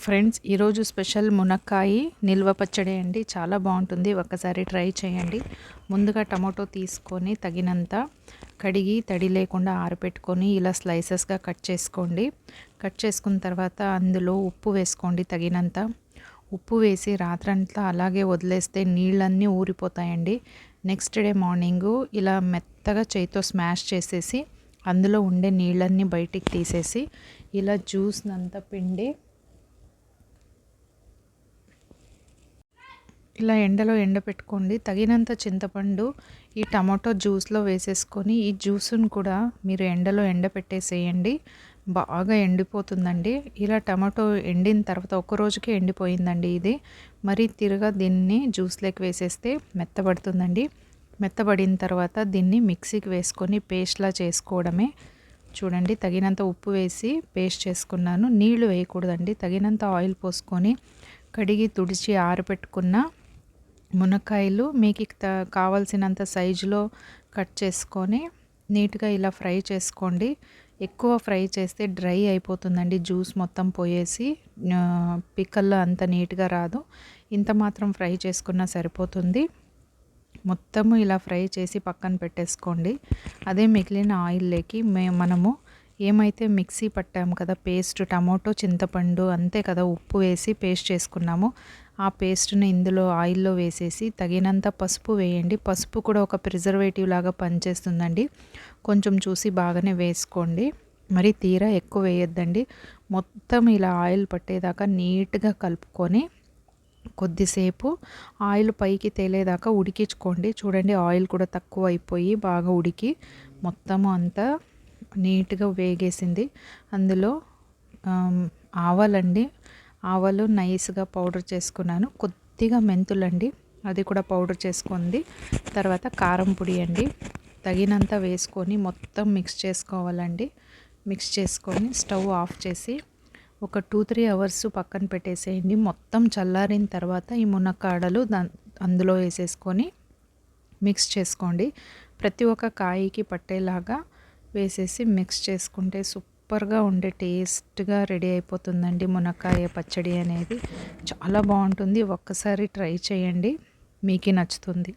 Friends, ఈరోజు special మునక్కాయ నిల్వ పచ్చడి అండి. చాలా బాగుంటుంది, ఒక్కసారి ట్రై చేయండి. ముందుగా టమాటో తీసుకొని తగినంత కడిగి తడి లేకుండా ఆరబెట్టుకొని ఇలా స్లైసెస్గా కట్ చేసుకోండి. కట్ చేసుకున్న తర్వాత అందులో ఉప్పు వేసుకోండి తగినంత. ఉప్పు వేసి రాత్రంతా అలాగే వదిలేస్తే నీళ్ళన్నీ ఊరిపోతాయండి. నెక్స్ట్ డే మార్నింగు ఇలా మెత్తగా చేతితో స్మాష్ చేసేసి అందులో ఉండే నీళ్ళన్నీ బయటికి తీసేసి ఇలా జ్యూస్నంతా పిండి ఇలా ఎండలో ఎండపెట్టుకోండి. తగినంత చింతపండు ఈ టమాటో జ్యూస్లో వేసేసుకొని ఈ జ్యూస్ను కూడా మీరు ఎండలో ఎండపెట్టేసేయండి. బాగా ఎండిపోతుందండి. ఇలా టమాటో ఎండిన తర్వాత ఒక రోజుకే ఎండిపోయిందండి ఇది. మరి తిరగా దీన్ని జ్యూస్లోకి వేసేస్తే మెత్తబడుతుందండి. మెత్తబడిన తర్వాత దీన్ని మిక్సీకి వేసుకొని పేస్ట్లా చేసుకోవడమే. చూడండి, తగినంత ఉప్పు వేసి పేస్ట్ చేసుకున్నాను. నీళ్లు వేయకూడదండి. తగినంత ఆయిల్ పోసుకొని కడిగి తుడిచి ఆరబెట్టుకున్న మునక్కాయలు మీకు కావాల్సినంత సైజులో కట్ చేసుకొని నీట్గా ఇలా ఫ్రై చేసుకోండి. ఎక్కువ ఫ్రై చేస్తే డ్రై అయిపోతుందండి, జ్యూస్ మొత్తం పోయేసి పిక్కల్లో అంత నీట్గా రాదు. ఇంత మాత్రం ఫ్రై చేసుకున్నా సరిపోతుంది. మొత్తము ఇలా ఫ్రై చేసి పక్కన పెట్టేసుకోండి. అదే మిగిలిన ఆయిల్లోకి మనము ఏమైతే మిక్సీ పట్టాము కదా పేస్ట్, టమాటో చింతపండు అంతే కదా, ఉప్పు వేసి పేస్ట్ చేసుకున్నాము. ఆ పేస్ట్ని ఇందులో ఆయిల్లో వేసేసి తగినంత పసుపు వేయండి. పసుపు కూడా ఒక ప్రిజర్వేటివ్ లాగా పనిచేస్తుందండి. కొంచెం చూసి బాగానే వేసుకోండి, మరి తీరా ఎక్కువ వేయొద్దండి. మొత్తం ఇలా ఆయిల్ పట్టేదాకా నీట్గా కలుపుకొని కొద్దిసేపు ఆయిల్ పైకి తేలేదాకా ఉడికించుకోండి. చూడండి, ఆయిల్ కూడా తక్కువ అయిపోయి బాగా ఉడికి మొత్తము అంతా నీట్గా వేగేసింది. అందులో ఆవాలండి, ఆవాలు నైస్గా పౌడర్ చేసుకున్నాను. కొద్దిగా మెంతులండి, అది కూడా పౌడర్ చేసుకుంది. తర్వాత కారం పొడి అండి తగినంత వేసుకొని మొత్తం మిక్స్ చేసుకోవాలండి. మిక్స్ చేసుకొని స్టవ్ ఆఫ్ చేసి ఒక 2-3 అవర్స్ పక్కన పెట్టేసేయండి. మొత్తం చల్లారిన తర్వాత ఈ మునక్కాడలు అందులో వేసేసుకొని మిక్స్ చేసుకోండి. ప్రతి ఒక్క కాయకి పట్టేలాగా వేసేసి మిక్స్ చేసుకుంటే సూపర్గా ఉండే టేస్ట్గా రెడీ అయిపోతుందండి మునక్కాయ పచ్చడి అనేది. చాలా బాగుంటుంది, ఒక్కసారి ట్రై చేయండి, మీకు నచ్చుతుంది.